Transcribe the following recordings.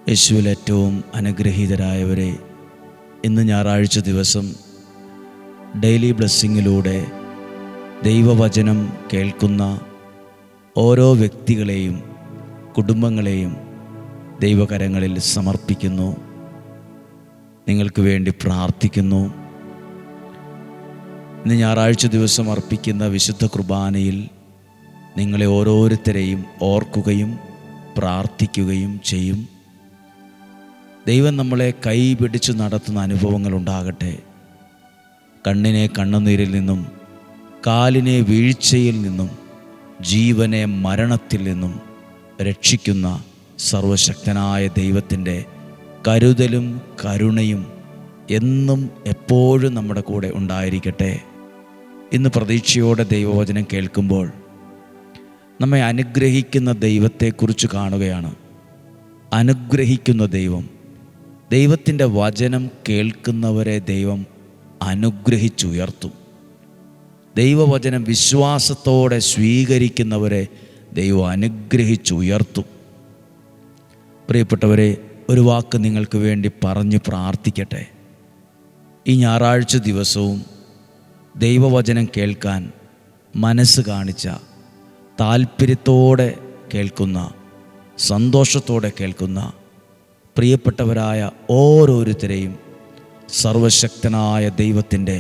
യേശുവിൽ ഏറ്റവും അനുഗ്രഹീതരായവരെ, ഇന്ന് ഞായറാഴ്ച ദിവസം ഡെയിലി ബ്ലെസ്സിങ്ങിലൂടെ ദൈവവചനം കേൾക്കുന്ന ഓരോ വ്യക്തികളെയും കുടുംബങ്ങളെയും ദൈവകരങ്ങളിൽ സമർപ്പിക്കുന്നു. നിങ്ങൾക്ക് വേണ്ടി പ്രാർത്ഥിക്കുന്നു. ഇന്ന് ഞായറാഴ്ച ദിവസം അർപ്പിക്കുന്ന വിശുദ്ധ കുർബാനയിൽ നിങ്ങളെ ഓരോരുത്തരെയും ഓർക്കുകയും പ്രാർത്ഥിക്കുകയും ചെയ്യും. ദൈവം നമ്മളെ കൈ പിടിച്ചു നടത്തുന്ന അനുഭവങ്ങൾ ഉണ്ടാകട്ടെ. കണ്ണിനെ കണ്ണുനീരിൽ നിന്നും, കാലിനെ വീഴ്ചയിൽ നിന്നും, ജീവനെ മരണത്തിൽ നിന്നും രക്ഷിക്കുന്ന സർവശക്തനായ ദൈവത്തിൻ്റെ കരുതലും കരുണയും എന്നും എപ്പോഴും നമ്മുടെ കൂടെ ഉണ്ടായിരിക്കട്ടെ. ഇന്ന് പ്രതീക്ഷയോടെ ദൈവവചനം കേൾക്കുമ്പോൾ നമ്മെ അനുഗ്രഹിക്കുന്ന ദൈവത്തെക്കുറിച്ച് കാണുകയാണ്. അനുഗ്രഹിക്കുന്ന ദൈവം, ദൈവത്തിൻ്റെ വചനം കേൾക്കുന്നവരെ ദൈവം അനുഗ്രഹിച്ചുയർത്തും. ദൈവവചനം വിശ്വാസത്തോടെ സ്വീകരിക്കുന്നവരെ ദൈവം അനുഗ്രഹിച്ചുയർത്തും. പ്രിയപ്പെട്ടവരെ, ഒരു വാക്ക് നിങ്ങൾക്ക് വേണ്ടി പറഞ്ഞ് പ്രാർത്ഥിക്കട്ടെ. ഈ ഞായറാഴ്ച ദിവസവും ദൈവവചനം കേൾക്കാൻ മനസ്സ് കാണിച്ച, താല്പര്യത്തോടെ കേൾക്കുന്ന, സന്തോഷത്തോടെ കേൾക്കുന്ന പ്രിയപ്പെട്ടവരായ ഓരോരുത്തരെയും സർവശക്തനായ ദൈവത്തിൻ്റെ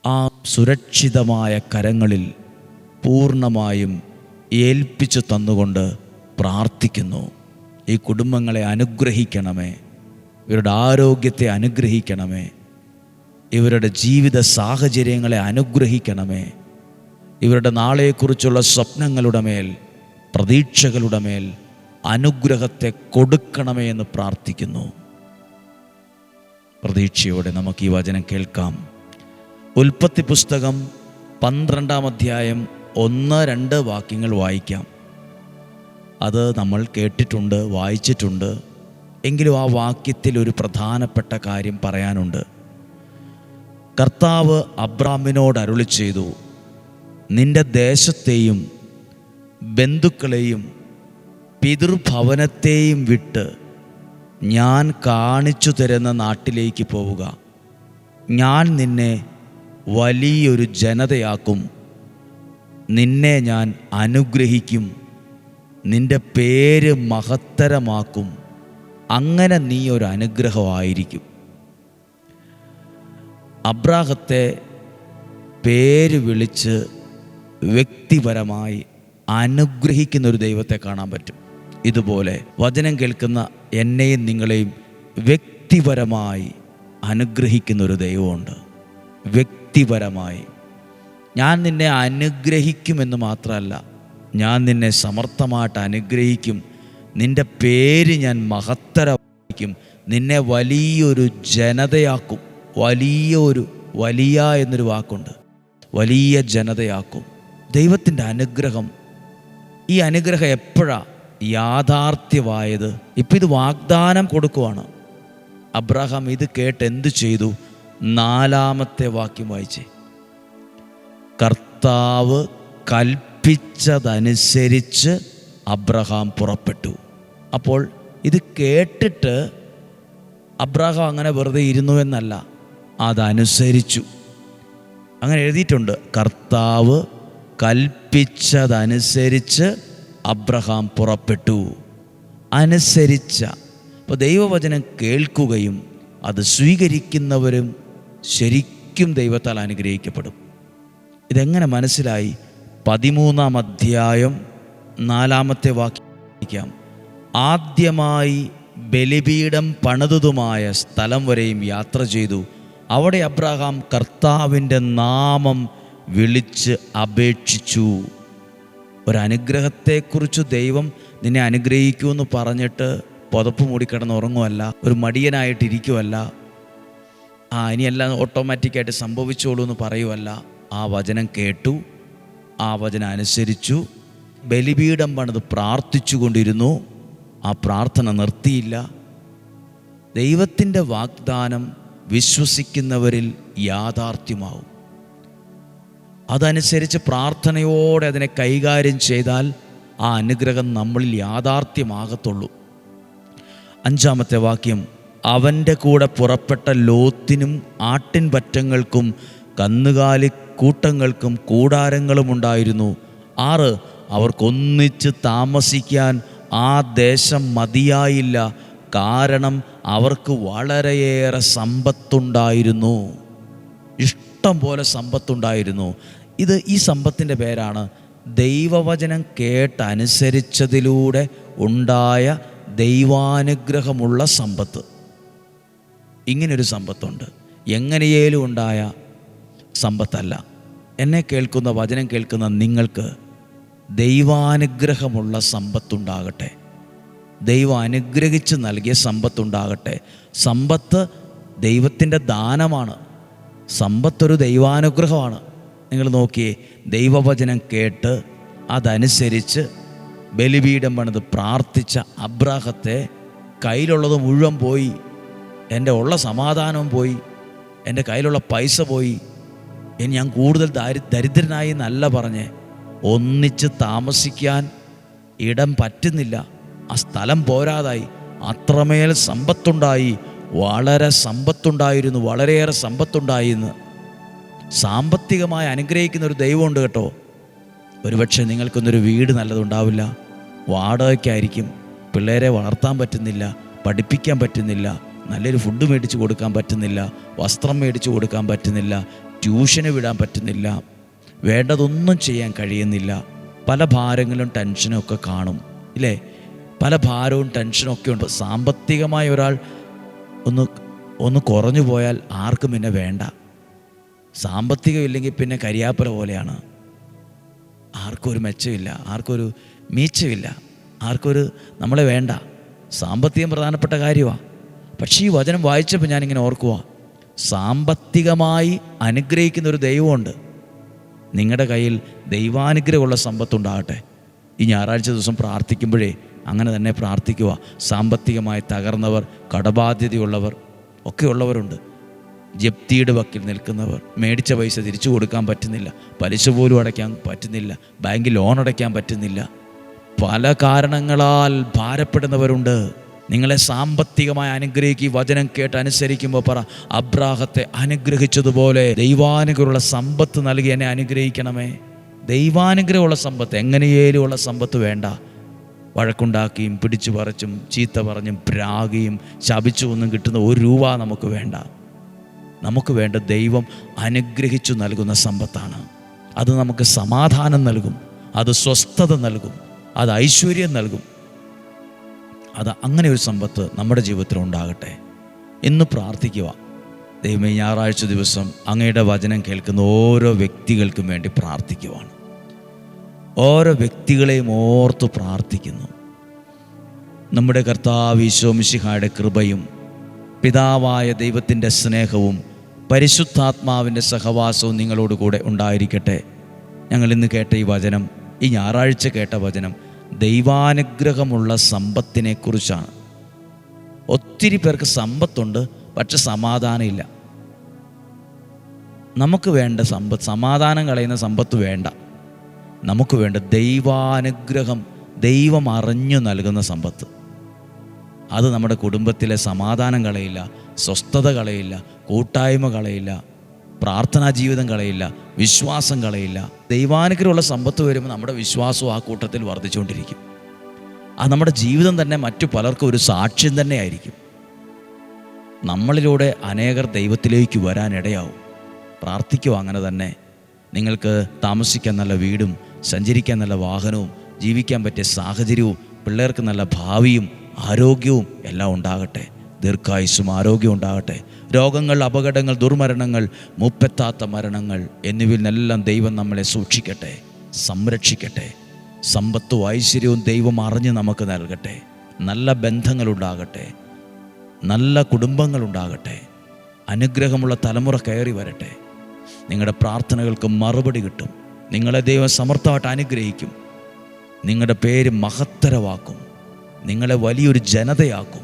ആ സുരക്ഷിതമായ കരങ്ങളിൽ പൂർണ്ണമായും ഏൽപ്പിച്ചു തന്നുകൊണ്ട് പ്രാർത്ഥിക്കുന്നു. ഈ കുടുംബങ്ങളെ അനുഗ്രഹിക്കണമേ, ഇവരുടെ ആരോഗ്യത്തെ അനുഗ്രഹിക്കണമേ, ഇവരുടെ ജീവിത സാഹചര്യങ്ങളെ അനുഗ്രഹിക്കണമേ, ഇവരുടെ നാളെക്കുറിച്ചുള്ള സ്വപ്നങ്ങളുടെ മേൽ, പ്രതീക്ഷകളുടെ മേൽ അനുഗ്രഹത്തെ കൊടുക്കണമേ എന്ന് പ്രാർത്ഥിക്കുന്നു. പ്രതീക്ഷയോടെ നമുക്ക് ഈ വചനം കേൾക്കാം. ഉൽപ്പത്തി പുസ്തകം 12-ാം അധ്യായം 1-2 വാക്യങ്ങൾ വായിക്കാം. അത് നമ്മൾ കേട്ടിട്ടുണ്ട്, വായിച്ചിട്ടുണ്ട്. എങ്കിലും ആ വാക്യത്തിൽ ഒരു പ്രധാനപ്പെട്ട കാര്യം പറയാനുണ്ട്. കർത്താവ് അബ്രാമിനോട് അരുളി ചെയ്തു, നിന്റെ ദേശത്തെയും ബന്ധുക്കളെയും പിതൃഭവനത്തെയും വിട്ട് ഞാൻ കാണിച്ചു തരുന്ന നാട്ടിലേക്ക് പോവുക. ഞാൻ നിന്നെ വലിയൊരു ജനതയാക്കും, നിന്നെ ഞാൻ അനുഗ്രഹിക്കും, നിന്റെ പേര് മഹത്തരമാക്കും, അങ്ങനെ നീ ഒരു അനുഗ്രഹമായിരിക്കും. അബ്രാഹത്തെ പേര് വിളിച്ച് വ്യക്തിപരമായി അനുഗ്രഹിക്കുന്നൊരു ദൈവത്തെ കാണാൻ പറ്റും. ഇതുപോലെ വചനം കേൾക്കുന്ന എന്നെയും നിങ്ങളെയും വ്യക്തിപരമായി അനുഗ്രഹിക്കുന്നൊരു ദൈവമുണ്ട്. വ്യക്തിപരമായി ഞാൻ നിന്നെ അനുഗ്രഹിക്കുമെന്ന് മാത്രമല്ല, ഞാൻ നിന്നെ സമർത്ഥമായിട്ട് അനുഗ്രഹിക്കും, നിൻ്റെ പേര് ഞാൻ മഹത്തരമാക്കും, നിന്നെ വലിയൊരു ജനതയാക്കും. വലിയ എന്നൊരു വാക്കുണ്ട്, വലിയ ജനതയാക്കും. ദൈവത്തിൻ്റെ അനുഗ്രഹം, ഈ അനുഗ്രഹം എപ്പോഴാണ് യാഥാർത്ഥ്യമായത്? ഇപ്പം ഇത് വാഗ്ദാനം കൊടുക്കുവാണ്. അബ്രഹാം ഇത് കേട്ട് എന്തു ചെയ്തു? 4-ാമത്തെ വാക്യം വായിച്ചേ. കർത്താവ് കൽപ്പിച്ചതനുസരിച്ച് അബ്രഹാം പുറപ്പെട്ടു. അപ്പോൾ ഇത് കേട്ടിട്ട് അബ്രഹാം അങ്ങനെ വെറുതെ ഇരുന്നു എന്നല്ല, അതനുസരിച്ചു. അങ്ങനെ എഴുതിയിട്ടുണ്ട്, കർത്താവ് കൽപ്പിച്ചതനുസരിച്ച് അബ്രഹാം പുറപ്പെട്ടു. അനുസരിച്ച. അപ്പോൾ ദൈവവചനം കേൾക്കുകയും അത് സ്വീകരിക്കുന്നവരും ശരിക്കും ദൈവത്താൽ അനുഗ്രഹിക്കപ്പെടും. ഇതെങ്ങനെ മനസ്സിലായി? 13-ാം അധ്യായം 4-ാമത്തെ വാക്യം. ആദ്യമായി ബലിപീഠം പണിതതുമായ സ്ഥലം വരെയും യാത്ര ചെയ്തു. അവിടെ അബ്രഹാം കർത്താവിൻ്റെ നാമം വിളിച്ച് അപേക്ഷിച്ചു. ഒരനുഗ്രഹത്തെക്കുറിച്ച് ദൈവം നിന്നെ അനുഗ്രഹിക്കുമെന്ന് പറഞ്ഞിട്ട് പുതപ്പ് മൂടിക്കിടന്ന് ഉറങ്ങുമല്ല, ഒരു മടിയനായിട്ടിരിക്കുമല്ല, ഇനിയെല്ലാം ഓട്ടോമാറ്റിക്കായിട്ട് സംഭവിച്ചോളൂ എന്ന് പറയുമല്ല. ആ വചനം കേട്ടു, ആ വചനം അനുസരിച്ചു, ബലിപീഠം പണിത് പ്രാർത്ഥിച്ചു കൊണ്ടിരുന്നു. ആ പ്രാർത്ഥന നിർത്തിയില്ല. ദൈവത്തിൻ്റെ വാഗ്ദാനം വിശ്വസിക്കുന്നവരിൽ യാഥാർത്ഥ്യമാവും. അതനുസരിച്ച് പ്രാർത്ഥനയോടെ അതിനെ കൈകാര്യം ചെയ്താൽ ആ അനുഗ്രഹം നമ്മളിൽ യാഥാർത്ഥ്യമാകത്തുള്ളൂ. 5-ാമത്തെ വാക്യം, അവൻ്റെ കൂടെ പുറപ്പെട്ട ലോത്തിനും ആട്ടിൻപറ്റങ്ങൾക്കും കന്നുകാലി കൂട്ടങ്ങൾക്കും കൂടാരങ്ങളും ഉണ്ടായിരുന്നു. 6, അവർക്കൊന്നിച്ച് താമസിക്കാൻ ആ ദേശം മതിയായില്ല, കാരണം അവർക്ക് വളരെയേറെ സമ്പത്തുണ്ടായിരുന്നു. ഇഷ്ടം പോലെ സമ്പത്തുണ്ടായിരുന്നു. ഈ സമ്പത്തിൻ്റെ പേരാണ് ദൈവവചനം കേട്ടനുസരിച്ചതിലൂടെ ഉണ്ടായ ദൈവാനുഗ്രഹമുള്ള സമ്പത്ത്. ഇങ്ങനൊരു സമ്പത്തുണ്ട്. എങ്ങനെയേലും ഉണ്ടായ സമ്പത്തല്ല. എന്നെ കേൾക്കുന്ന, വചനം കേൾക്കുന്ന നിങ്ങൾക്ക് ദൈവാനുഗ്രഹമുള്ള സമ്പത്തുണ്ടാകട്ടെ. ദൈവം അനുഗ്രഹിച്ച് നൽകിയ സമ്പത്തുണ്ടാകട്ടെ. സമ്പത്ത് ദൈവത്തിൻ്റെ ദാനമാണ്. സമ്പത്തൊരു ദൈവാനുഗ്രഹമാണ്. നിങ്ങൾ നോക്കിയേ, ദൈവവചനം കേട്ട് അതനുസരിച്ച് ബലിപീഠം പണിത് പ്രാർത്ഥിച്ച അബ്രാഹത്തെ കയ്യിലുള്ളത് മുഴുവൻ പോയി, എൻ്റെ ഉള്ള സമാധാനവും പോയി, എൻ്റെ കയ്യിലുള്ള പൈസ പോയി, ഇനി ഞാൻ കൂടുതൽ ദരിദ്രനായി എന്നല്ല പറഞ്ഞേ, ഒന്നിച്ച് താമസിക്കാൻ ഇടം പറ്റുന്നില്ല, ആ സ്ഥലം പോരാതായി, അത്രമേൽ സമ്പത്തുണ്ടായി, വളരെ സമ്പത്തുണ്ടായിരുന്നു, വളരെയേറെ സമ്പത്തുണ്ടായി. എന്ന് സാമ്പത്തികമായി അനുഗ്രഹിക്കുന്ന ഒരു ദൈവമുണ്ട് കേട്ടോ. ഒരുപക്ഷെ നിങ്ങൾക്കൊന്നൊരു വീട് നല്ലതുണ്ടാവില്ല, വാടകയ്ക്കായിരിക്കും, പിള്ളേരെ വളർത്താൻ പറ്റുന്നില്ല, പഠിപ്പിക്കാൻ പറ്റുന്നില്ല, നല്ലൊരു ഫുഡ് മേടിച്ച് കൊടുക്കാൻ പറ്റുന്നില്ല, വസ്ത്രം മേടിച്ച് കൊടുക്കാൻ പറ്റുന്നില്ല, ട്യൂഷന് വിടാൻ പറ്റുന്നില്ല, വേണ്ടതൊന്നും ചെയ്യാൻ കഴിയുന്നില്ല. പല ഭാരങ്ങളും ടെൻഷനും ഒക്കെ കാണും ഇല്ലേ? പല ഭാരവും ടെൻഷനും ഒക്കെ ഉണ്ട്. സാമ്പത്തികമായ ഒരാൾ ഒന്ന് കുറഞ്ഞു പോയാൽ ആർക്കും പിന്നെ വേണ്ട. സാമ്പത്തികം ഇല്ലെങ്കിൽ പിന്നെ കരിയാപ്പല പോലെയാണ്. ആർക്കും ഒരു മെച്ചമില്ല, ആർക്കൊരു മീച്ചമില്ല, ആർക്കൊരു നമ്മളെ വേണ്ട. സാമ്പത്തികം പ്രധാനപ്പെട്ട കാര്യമാണ്. പക്ഷേ ഈ വചനം വായിച്ചപ്പോൾ ഞാനിങ്ങനെ ഓർക്കുക, സാമ്പത്തികമായി അനുഗ്രഹിക്കുന്ന ഒരു ദൈവമുണ്ട്. നിങ്ങളുടെ കയ്യിൽ ദൈവാനുഗ്രഹമുള്ള സമ്പത്തുണ്ടാകട്ടെ. ഈ ഞായറാഴ്ച ദിവസം പ്രാർത്ഥിക്കുമ്പോഴേ അങ്ങനെ തന്നെ പ്രാർത്ഥിക്കുക. സാമ്പത്തികമായി തകർന്നവർ, കടബാധ്യതയുള്ളവർ ഒക്കെ ഉള്ളവരുണ്ട്. ജപ്തിയുടെ വക്കിൽ നിൽക്കുന്നവർ, മേടിച്ച പൈസ തിരിച്ചു കൊടുക്കാൻ പറ്റുന്നില്ല, പലിശ പോലും അടയ്ക്കാൻ പറ്റുന്നില്ല, ബാങ്കിൽ ലോൺ അടയ്ക്കാൻ പറ്റുന്നില്ല, പല കാരണങ്ങളാൽ ഭാരപ്പെടുന്നവരുണ്ട്. നിങ്ങളെ സാമ്പത്തികമായി അനുഗ്രഹിക്കുക. വചനം കേട്ട് അനുസരിക്കുമ്പോൾ പറ, അബ്രാഹത്തെ അനുഗ്രഹിച്ചതുപോലെ ദൈവാനുഗ്രഹമുള്ള സമ്പത്ത് നൽകി എന്നെ അനുഗ്രഹിക്കണമേ. ദൈവാനുഗ്രഹമുള്ള സമ്പത്ത്, എങ്ങനെയേലുമുള്ള സമ്പത്ത് വേണ്ട. വഴക്കുണ്ടാക്കിയും പിടിച്ചു പറിച്ചും ചീത്ത പറഞ്ഞും പ്രാഗിയും ശപിച്ചു ഒന്നും കിട്ടുന്ന ഒരു രൂപ നമുക്ക് വേണ്ട. നമുക്ക് വേണ്ട ദൈവം അനുഗ്രഹിച്ചു നൽകുന്ന സമ്പത്താണ്. അത് നമുക്ക് സമാധാനം നൽകും, അത് സ്വസ്ഥത നൽകും, അത് ഐശ്വര്യം നൽകും. അത് അങ്ങനെ ഒരു സമ്പത്ത് നമ്മുടെ ജീവിതത്തിൽ ഉണ്ടാകട്ടെ എന്ന് പ്രാർത്ഥിക്കുക. ദൈവമേ, ഞായറാഴ്ച ദിവസം അങ്ങയുടെ വചനം കേൾക്കുന്ന ഓരോ വ്യക്തികൾക്കും വേണ്ടി പ്രാർത്ഥിക്കുവാണ്. ഓരോ വ്യക്തികളെയും ഓർത്ത് പ്രാർത്ഥിക്കുന്നു. നമ്മുടെ കർത്താവ് ഈശോ മിശിഹായുടെ കൃപയും പിതാവായ ദൈവത്തിൻ്റെ സ്നേഹവും പരിശുദ്ധാത്മാവിൻ്റെ സഹവാസവും നിങ്ങളോടുകൂടെ ഉണ്ടായിരിക്കട്ടെ. ഞങ്ങൾ ഇന്ന് കേട്ട ഈ വചനം, ഈ ഞായറാഴ്ച കേട്ട വചനം ദൈവാനുഗ്രഹമുള്ള സമ്പത്തിനെക്കുറിച്ചാണ്. ഒത്തിരി പേർക്ക് സമ്പത്തുണ്ട്, പക്ഷെ സമാധാനമില്ല. നമുക്ക് വേണ്ട സമ്പത്ത്, സമാധാനം കളയുന്ന സമ്പത്ത് വേണ്ട. നമുക്ക് വേണ്ട ദൈവാനുഗ്രഹം, ദൈവം അറിഞ്ഞു നൽകുന്ന സമ്പത്ത്. അത് നമ്മുടെ കുടുംബത്തിലെ സമാധാനം കളയില്ല, സ്വസ്ഥത കളയില്ല, കൂട്ടായ്മ കളയില്ല, പ്രാർത്ഥനാ ജീവിതം കളയില്ല, വിശ്വാസം കളയില്ല. ദൈവാനുഗ്രഹമുള്ള സമ്പത്ത് വരുമ്പോൾ നമ്മുടെ വിശ്വാസവും ആ കൂട്ടത്തിൽ വർദ്ധിച്ചുകൊണ്ടിരിക്കും. അത് നമ്മുടെ ജീവിതം തന്നെ മറ്റു പലർക്കും ഒരു സാക്ഷ്യം തന്നെയായിരിക്കും. നമ്മളിലൂടെ അനേകർ ദൈവത്തിലേക്ക് വരാനിടയാവും. പ്രാർത്ഥിക്കുക അങ്ങനെ തന്നെ. നിങ്ങൾക്ക് താമസിക്കാൻ നല്ല വീടും സഞ്ചരിക്കാൻ നല്ല വാഹനവും ജീവിക്കാൻ പറ്റിയ സാഹചര്യവും പിള്ളേർക്ക് നല്ല ഭാവിയും ആരോഗ്യവും എല്ലാം ഉണ്ടാകട്ടെ. ദീർഘായുസ്സും ആരോഗ്യം ഉണ്ടാകട്ടെ. രോഗങ്ങൾ, അപകടങ്ങൾ, ദുർമരണങ്ങൾ, മുപ്പെത്താത്ത മരണങ്ങൾ എന്നിവയിൽ നിന്നെല്ലാം ദൈവം നമ്മളെ സൂക്ഷിക്കട്ടെ, സംരക്ഷിക്കട്ടെ. സമ്പത്തും ഐശ്വര്യവും ദൈവം അറിഞ്ഞ് നമുക്ക് നൽകട്ടെ. നല്ല ബന്ധങ്ങളുണ്ടാകട്ടെ, നല്ല കുടുംബങ്ങളുണ്ടാകട്ടെ, അനുഗ്രഹമുള്ള തലമുറ കയറി വരട്ടെ. നിങ്ങളുടെ പ്രാർത്ഥനകൾക്ക് മറുപടി കിട്ടും. നിങ്ങളെ ദൈവം സമർത്ഥമായിട്ട് അനുഗ്രഹിക്കും. നിങ്ങളുടെ പേര് മഹത്തരമാക്കും. നിങ്ങളെ വലിയൊരു ജനതയാക്കും.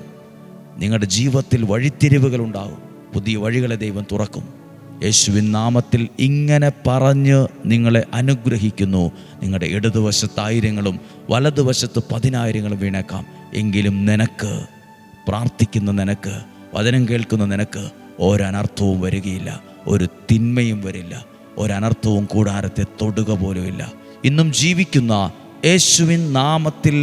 നിങ്ങളുടെ ജീവിതത്തിൽ വഴിത്തിരിവുകളുണ്ടാകും. പുതിയ വഴികളെ ദൈവം തുറക്കും. യേശുവിൻ നാമത്തിൽ ഇങ്ങനെ പറഞ്ഞ് നിങ്ങളെ അനുഗ്രഹിക്കുന്നു. നിങ്ങളുടെ ഇടതുവശത്ത് 1000-ങ്ങളും വലതുവശത്ത് 10,000-ങ്ങളും വീണേക്കാം, എങ്കിലും നിനക്ക് പ്രാർത്ഥിക്കുന്ന നിനക്ക്, വചനം കേൾക്കുന്ന നിനക്ക് ഒരനർത്ഥവും വരികയില്ല, ഒരു തിന്മയും വരില്ല, ഒരനർത്ഥവും കൂടാരത്തെ തൊടുക പോലുമില്ല. ഇന്നും ജീവിക്കുന്ന യേശുവിൻ നാമത്തിൽ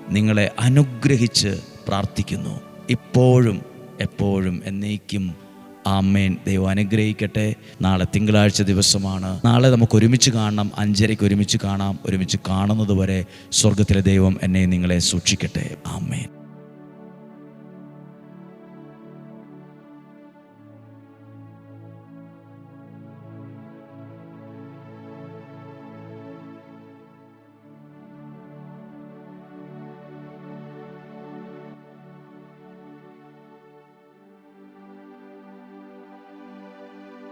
നിങ്ങളെ അനുഗ്രഹിച്ച് പ്രാർത്ഥിക്കുന്നു, ഇപ്പോഴും എപ്പോഴും എന്നേക്കും. ആമേൻ. ദൈവം അനുഗ്രഹിക്കട്ടെ. നാളെ തിങ്കളാഴ്ച ദിവസമാണ്. നാളെ നമുക്ക് ഒരുമിച്ച് കാണണം. 5:30 ഒരുമിച്ച് കാണാം. ഒരുമിച്ച് കാണുന്നത് വരെ സ്വർഗത്തിലെ ദൈവം എന്നെ നിങ്ങളെ സൂക്ഷിക്കട്ടെ. ആമേൻ.